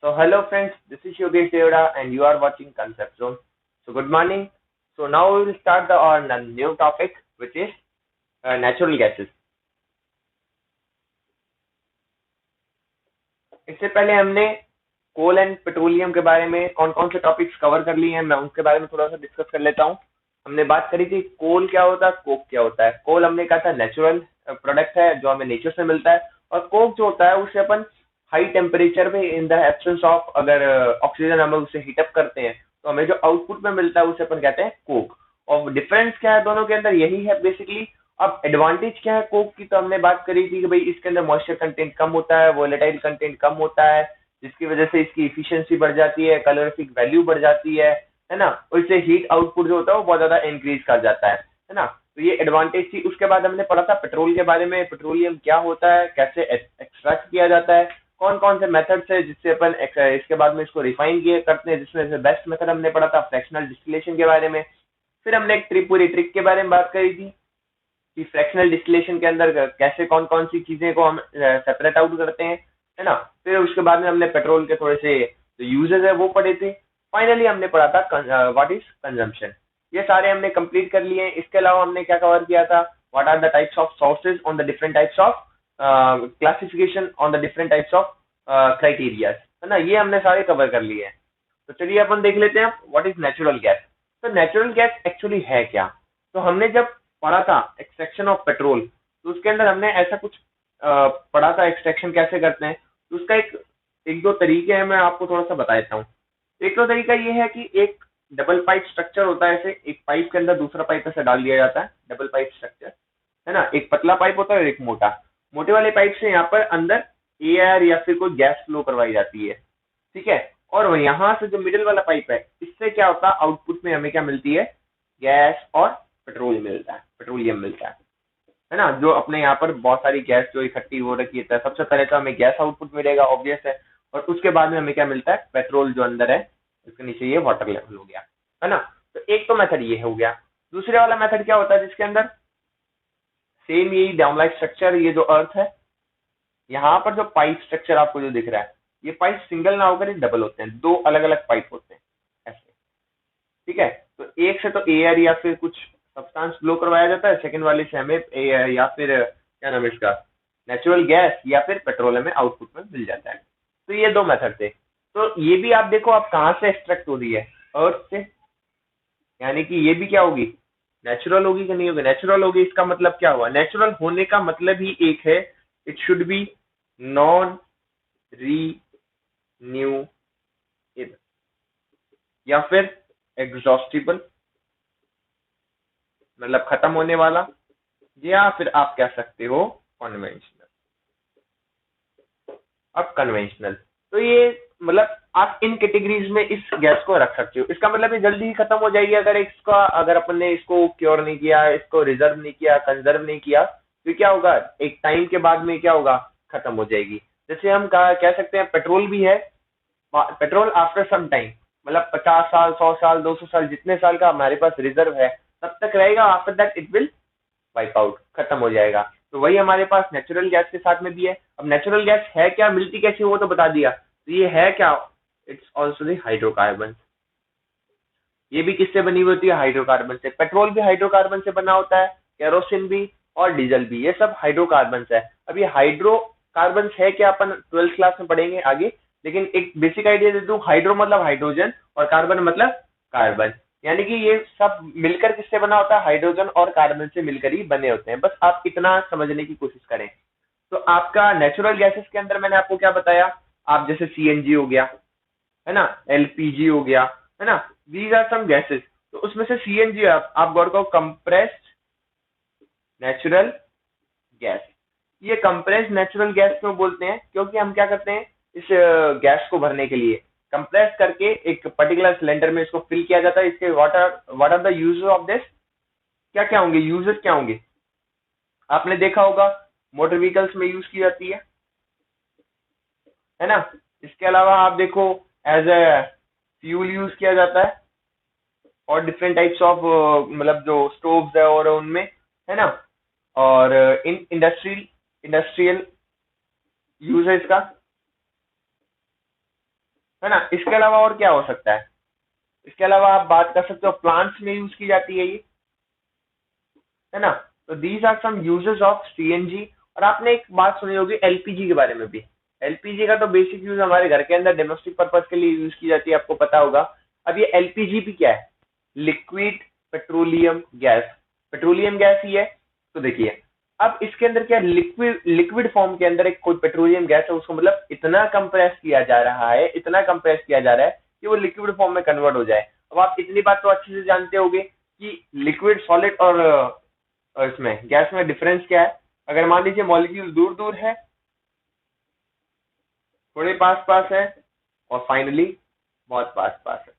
So hello friends, this is Yogesh Devada and you are watching Concept Zone. So good morning. So now we will start our new topic which is natural gases. इससे पहले हमने कोल and petroleum के बारे में कौन कौन से topics cover कर लिए हैं, मैं उनके बारे में थोड़ा सा डिस्कस कर लेता हूँ। हमने बात करी थी कोल क्या होता है, कोक क्या होता है। कोल हमने कहा था नेचुरल प्रोडक्ट है जो हमें नेचर से मिलता है, और कोक जो होता है उसे अपन हाई टेम्परेचर में इन द एब्सेंस ऑफ अगर ऑक्सीजन हम उसे हीटअप करते हैं तो हमें जो आउटपुट में मिलता है उसे अपन कहते हैं कोक। और डिफरेंस क्या है दोनों के अंदर, यही है बेसिकली। अब एडवांटेज क्या है कोक की, तो हमने बात करी थी कि भाई इसके अंदर मॉइस्चर कंटेंट कम होता है, वोलेटाइल कंटेंट कम होता है, जिसकी वजह से इसकी इफिशियंसी बढ़ जाती है, कैलोरीफिक वैल्यू बढ़ जाती है ना। और इससे हीट आउटपुट जो होता है वो बहुत ज्यादा इंक्रीज कर जाता है ना। तो ये एडवांटेज थी। उसके बाद हमने पढ़ा था पेट्रोल के बारे में, पेट्रोलियम क्या होता है, कैसे एक्सट्रैक्ट किया जाता है, कौन कौन से मेथड्स है जिससे अपन इसके बाद में इसको रिफाइन किए करते हैं, जिसमें से बेस्ट मेथड हमने पढ़ा था फ्रैक्शनल डिस्टिलेशन के बारे में। फिर हमने एक पूरी ट्रिक के बारे में बात करी थी कि फ्रैक्शनल डिस्टिलेशन के अंदर कैसे कौन कौन सी चीजें को हम सेपरेट आउट करते हैं, है ना। फिर उसके बाद में हमने पेट्रोल के थोड़े से जो यूजेस है वो पढ़े थे। फाइनली हमने पढ़ा था व्हाट इज कंजम्पशन। ये सारे हमने कंप्लीट कर लिए हैं। इसके अलावा हमने क्या कवर किया था, what are the types of sources on the different types of classification on the different types of criteria, है ना। ये हमने सारे कवर कर लिए हैं। तो चलिए अपन देख लेते हैं व्हाट इज नेचुरल गैस। तो नेचुरल गैस एक्चुअली है क्या। तो हमने जब पढ़ा था एक्सट्रैक्शन ऑफ पेट्रोल, तो उसके अंदर हमने ऐसा कुछ पढ़ा था एक्सट्रैक्शन कैसे करते हैं। तो उसका एक दो तरीके हैं, मैं आपको थोड़ा सा बता देता हूँ। एक तो तरीका ये है कि एक डबल पाइप स्ट्रक्चर होता है, ऐसे एक पाइप के अंदर दूसरा पाइप ऐसे डाल दिया जाता है, डबल पाइप स्ट्रक्चर, है ना। एक पतला पाइप होता है और एक मोटा। मोटे वाले पाइप से यहाँ पर अंदर एयर या फिर कोई गैस फ्लो करवाई जाती है, ठीक है। और यहाँ से जो मिडिल वाला पाइप है, इससे क्या होता है, आउटपुट में हमें क्या मिलती है, गैस और पेट्रोल मिलता है, पेट्रोलियम मिलता है ना। जो अपने यहाँ पर बहुत सारी गैस जो इकट्ठी हो रखी है, सबसे पहले तो हमें गैस आउटपुट मिलेगा, ऑब्वियस है। और उसके बाद में हमें क्या मिलता है, पेट्रोल जो अंदर है, इसके नीचे ये वाटर लेवल हो गया, है ना। तो एक तो मेथड ये हो गया। दूसरे वाला मेथड क्या होता है, जिसके अंदर सेम यही डाउनलाइट स्ट्रक्चर, ये जो अर्थ है, यहाँ पर जो पाइप स्ट्रक्चर आपको जो दिख रहा है, ये पाइप सिंगल ना होकर डबल होते हैं, दो अलग अलग पाइप होते हैं ऐसे, ठीक है। तो एक से तो एयर या फिर कुछ सब्सटेंस फ्लो करवाया जाता है, सेकंड वाले से हमें एयर या फिर क्या नाम है इसका, नेचुरल गैस या फिर पेट्रोल हमें आउटपुट में मिल जाता है। तो ये दो मेथड थे। तो ये भी आप देखो आप कहाँ से एक्सट्रैक्ट हो रही है, अर्थ से, यानी कि ये भी क्या होगी, नेचुरल होगी कि नहीं होगी, नेचुरल होगी। इसका मतलब क्या हुआ, नेचुरल होने का मतलब ही एक है, it should be non renewable या फिर एग्जॉस्टिबल, मतलब खत्म होने वाला, या फिर आप कह सकते हो कन्वेंशनल। अब कन्वेंशनल, तो ये मतलब आप इन कैटेगरीज में इस गैस को रख सकते हो। इसका मतलब ये जल्दी ही खत्म हो जाएगी अगर इसका, अगर अपन ने इसको क्योर नहीं किया, इसको रिजर्व नहीं किया, कंजर्व नहीं किया, तो क्या होगा, एक टाइम के बाद में क्या होगा, खत्म हो जाएगी। जैसे हम कह सकते हैं पेट्रोल भी है, पेट्रोल आफ्टर सम टाइम, मतलब 50 साल, 100 साल, 200 साल, जितने साल का हमारे पास रिजर्व है तब तक रहेगा। After that it will wipe out, खत्म हो जाएगा। तो वही हमारे पास नेचुरल गैस के साथ में भी है। अब नेचुरल गैस है क्या, मिलती कैसे, वो तो बता दिया। तो ये है क्या, इट्स ऑल्सो दी हाइड्रोकार्बन। ये भी किससे बनी हुई होती है, हाइड्रोकार्बन से। पेट्रोल भी हाइड्रोकार्बन से बना होता है, केरोसिन भी और डीजल भी, ये सब हाइड्रोकार्बन है। अब ये हाइड्रोकार्बन है क्या, अपन 12th क्लास में पढ़ेंगे आगे। लेकिन एक बेसिक आइडिया दे दूं, हाइड्रो मतलब हाइड्रोजन और कार्बन मतलब कार्बन, यानी कि ये सब मिलकर किससे बना होता है, हाइड्रोजन और कार्बन से मिलकर ही बने होते हैं। बस आप इतना समझने की कोशिश करें। तो आपका नेचुरल गैसेस के अंदर मैंने आपको क्या बताया, आप जैसे सीएनजी हो गया, है ना, एलपीजी हो गया, है ना, दीज आर सम गैसेस। तो उसमें से सीएनजी आप गौर करो, कंप्रेस्ड नेचुरल गैस। ये कंप्रेस्ड नेचुरल गैस क्यों बोलते हैं, क्योंकि हम क्या करते हैं, इस गैस को भरने के लिए कंप्रेस करके एक पर्टिकुलर सिलेंडर में इसको फिल किया जाता है। इसके what are the uses of this, क्या क्या होंगे, यूजेस क्या होंगे, आपने देखा होगा मोटर व्हीकल्स में यूज की जाती है ना। इसके अलावा आप देखो एज ए फ्यूल यूज किया जाता है, और डिफरेंट टाइप्स ऑफ मतलब जो स्टोव्स है और उनमें, है ना। और इन इंडस्ट्रियल यूज है इसका। है ना। इसके अलावा और क्या हो सकता है? इसके अलावा आप बात कर सकते हो, प्लांट्स में यूज की जाती है ये, है ना। तो these are some uses of CNG. और आपने एक बात सुनी होगी एलपीजी के बारे में भी। एलपीजी का तो बेसिक यूज हमारे घर के अंदर डोमेस्टिक पर्पज के लिए यूज की जाती है, आपको पता होगा। अब ये एलपीजी भी क्या है? Liquid petroleum gas. Petroleum gas ही है। तो देखिए, अब इसके अंदर क्या, लिक्विड लिक्विड फॉर्म के अंदर एक कोई पेट्रोलियम गैस है, उसको मतलब इतना कंप्रेस किया जा रहा है, इतना कंप्रेस किया जा रहा है कि वो लिक्विड फॉर्म में कन्वर्ट हो जाए। अब आप इतनी बात तो अच्छे से जानते होंगे कि लिक्विड, सॉलिड और इसमें गैस में डिफरेंस क्या है। अगर मान लीजिए मॉलिक्यूल दूर दूर है, थोड़े पास पास है, और फाइनली बहुत पास पास है।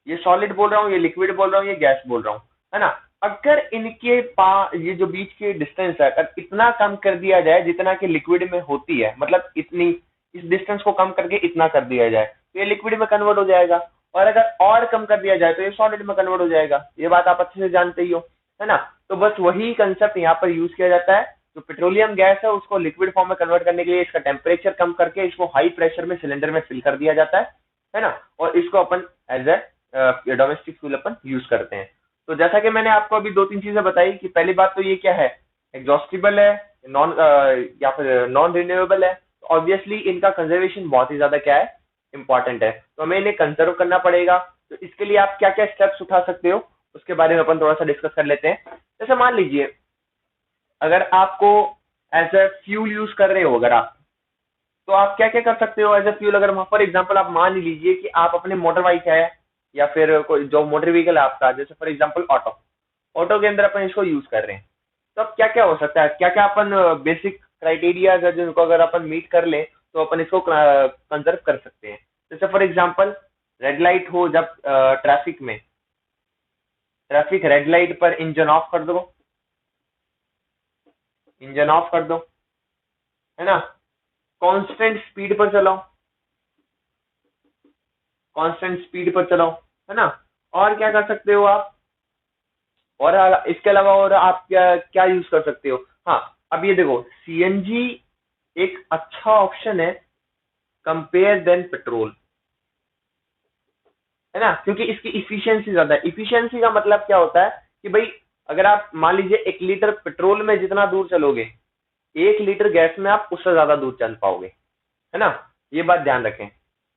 ये सॉलिड बोल रहा हूँ, ये लिक्विड बोल रहा हूँ, ये गैस बोल रहा हूँ, है ना। अगर इनके पास ये जो बीच के डिस्टेंस है, अगर इतना कम कर दिया जाए जितना कि लिक्विड में होती है, मतलब इतनी, इस डिस्टेंस को कम करके इतना कर दिया जाए, तो ये लिक्विड में कन्वर्ट हो जाएगा। और अगर और कम कर दिया जाए तो ये सॉलिड में कन्वर्ट हो जाएगा। ये बात आप अच्छे से जानते ही हो, है ना। तो बस वही कंसेप्ट यहाँ पर यूज किया जाता है। जो पेट्रोलियम गैस है उसको लिक्विड फॉर्म में कन्वर्ट करने के लिए इसका टेम्परेचर कम करके इसको हाई प्रेशर में सिलेंडर में फिल कर दिया जाता है ना। और इसको अपन एज ए डोमेस्टिक फ्यूल अपन यूज करते हैं। तो जैसा कि मैंने आपको अभी दो तीन चीजें बताई कि पहली बात तो ये क्या है, एग्जॉस्टिबल है, नॉन या फिर नॉन रिन्यूएबल है। तो ऑब्वियसली इनका कंजर्वेशन बहुत ही ज्यादा क्या है, इंपॉर्टेंट है। तो हमें इन्हें कंजर्व करना पड़ेगा। तो इसके लिए आप क्या क्या स्टेप्स उठा सकते हो, उसके बारे में अपन थोड़ा सा डिस्कस कर लेते हैं। जैसे मान लीजिए, अगर आपको एज ए फ्यूल यूज कर रहे हो अगर आप, तो आप क्या क्या कर सकते हो एज ए फ्यूल। अगर फॉर एग्जांपल आप मान लीजिए कि आप अपने मोटर बाइक है, या फिर कोई जो मोटर व्हीकल है आपका, जैसे फॉर एग्जांपल ऑटो, ऑटो के अंदर अपन इसको यूज कर रहे हैं, तो अब क्या क्या हो सकता है, क्या क्या अपन बेसिक क्राइटेरिया है जिनको अगर अपन मीट कर लें तो अपन इसको कंजर्व कर सकते हैं। जैसे फॉर एग्जांपल, रेड लाइट हो जब ट्रैफिक में, ट्रैफिक रेड लाइट पर इंजन ऑफ कर दो, इंजन ऑफ कर दो, है ना। कांस्टेंट स्पीड पर चलाओ, कांस्टेंट स्पीड पर चलाओ, है ना। और क्या कर सकते हो आप, और इसके अलावा और आप क्या क्या यूज कर सकते हो। हाँ, अब ये देखो, सीएनजी एक अच्छा ऑप्शन है कंपेयर देन पेट्रोल, है ना, क्योंकि इसकी इफिशियंसी ज्यादा है। इफिशियंसी का मतलब क्या होता है कि भाई, अगर आप मान लीजिए 1 लीटर पेट्रोल में जितना दूर चलोगे, 1 लीटर गैस में आप उससे ज्यादा दूर चल पाओगे, है ना। ये बात ध्यान रखें।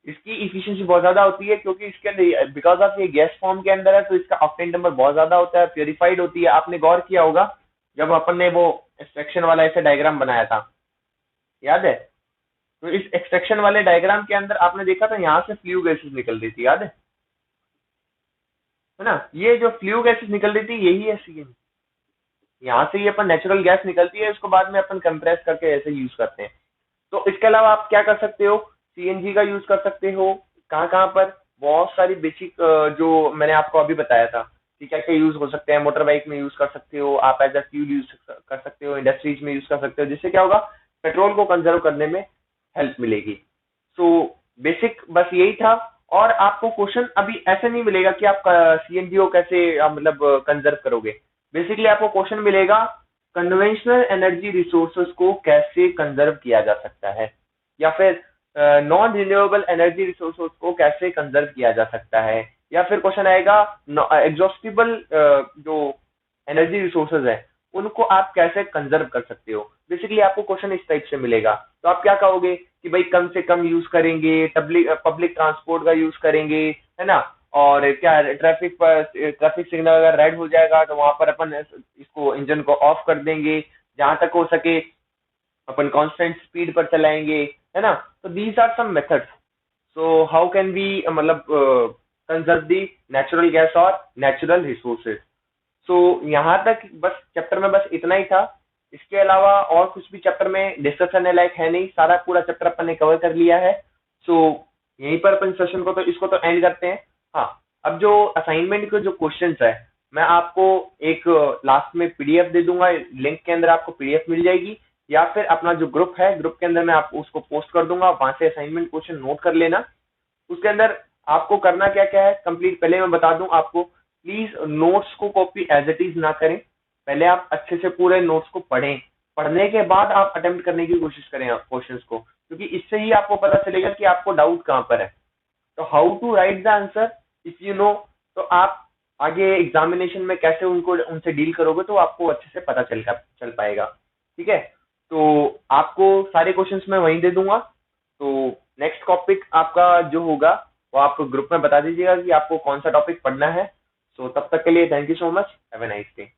इसकी इफिशियंसी बहुत ज्यादा होती है क्योंकि इसके अंदर बिकॉज ऑफ ये गैस फॉर्म के अंदर है, तो इसका ऑक्टेन नंबर बहुत ज्यादा होता है, प्योरीफाइड होती है। आपने गौर किया होगा जब अपन ने वो एक्सट्रैक्शन वाला ऐसे डायग्राम बनाया था, याद है। तो इस एक्सट्रैक्शन वाले डायग्राम के अंदर आपने देखा था यहाँ से फ्लू गैसेस निकल रही थी, याद है ना। ये जो फ्लू गैसेस निकल रही थी यही है सीएनजी। यहाँ से ये अपन नेचुरल गैस निकलती है, इसको बाद में अपन कंप्रेस करके ऐसे यूज करते हैं। तो इसके अलावा आप क्या कर सकते हो, सीएनजी का यूज कर सकते हो कहाँ कहाँ पर, बहुत सारी बेसिक जो मैंने आपको अभी बताया था कि क्या क्या यूज हो सकते हैं। मोटर बाइक में यूज कर सकते हो आप, एज अ फ्यूल यूज कर सकते हो, इंडस्ट्रीज में यूज कर सकते हो, जिससे क्या होगा, पेट्रोल को कंजर्व करने में हेल्प मिलेगी। सो बेसिक बस यही था। और आपको क्वेश्चन अभी ऐसे नहीं मिलेगा कि आप सीएनजी को कैसे मतलब कंजर्व करोगे। बेसिकली आपको क्वेश्चन मिलेगा, कन्वेंशनल एनर्जी रिसोर्सेज को कैसे कंजर्व किया जा सकता है, या फिर नॉन रिन्यूएबल एनर्जी रिसोर्सेज को कैसे कंजर्व किया जा सकता है, या फिर क्वेश्चन आएगा एग्जॉस्टिबल जो एनर्जी रिसोर्सेज है उनको आप कैसे कंजर्व कर सकते हो। बेसिकली आपको क्वेश्चन इस टाइप से मिलेगा। तो आप क्या कहोगे कि भाई कम से कम यूज करेंगे, पब्लिक ट्रांसपोर्ट का यूज करेंगे, है ना। और क्या, ट्रैफिक पर, ट्रैफिक सिग्नल अगर रेड हो जाएगा तो वहां पर अपन इसको इंजन को ऑफ कर देंगे, जहां तक हो सके अपन कांस्टेंट स्पीड पर चलाएंगे, है ना। तो these are some methods. So how can be मतलब कंजर्व दी नेचुरल गैस और नेचुरल रिसोर्सेज। सो यहाँ तक बस चैप्टर में बस इतना ही था। इसके अलावा और कुछ भी चैप्टर में डिस्कस करने लायक है नहीं, सारा पूरा चैप्टर अपन ने कवर कर लिया है। सो यहीं पर अपन सेशन को तो इसको तो एंड करते हैं। हाँ, अब जो असाइनमेंट के जो क्वेश्चंस है, मैं आपको एक लास्ट में पीडीएफ दे दूंगा, लिंक के अंदर आपको पीडीएफ मिल जाएगी, या फिर अपना जो ग्रुप है, ग्रुप के अंदर मैं आपको उसको पोस्ट कर दूंगा, वहां से असाइनमेंट क्वेश्चन नोट कर लेना। उसके अंदर आपको करना क्या क्या है कंप्लीट, पहले मैं बता दूं आपको, प्लीज नोट्स को कॉपी एज इट इज ना करें। पहले आप अच्छे से पूरे नोट्स को पढ़ें, पढ़ने के बाद आप अटेम्प्ट करने की कोशिश करें क्वेश्चंस को, क्योंकि इससे ही आपको पता चलेगा कि आपको डाउट कहाँ पर है। तो how to write the answer if you know, तो आप आगे एग्जामिनेशन में कैसे उनको उनसे डील करोगे तो आपको अच्छे से पता चल पाएगा। ठीक है, तो आपको सारे क्वेश्चंस मैं वहीं दे दूंगा। तो नेक्स्ट टॉपिक आपका जो होगा वो आप ग्रुप में बता दीजिएगा कि आपको कौन सा टॉपिक पढ़ना है। सो तब तक के लिए thank you so much, have a nice day.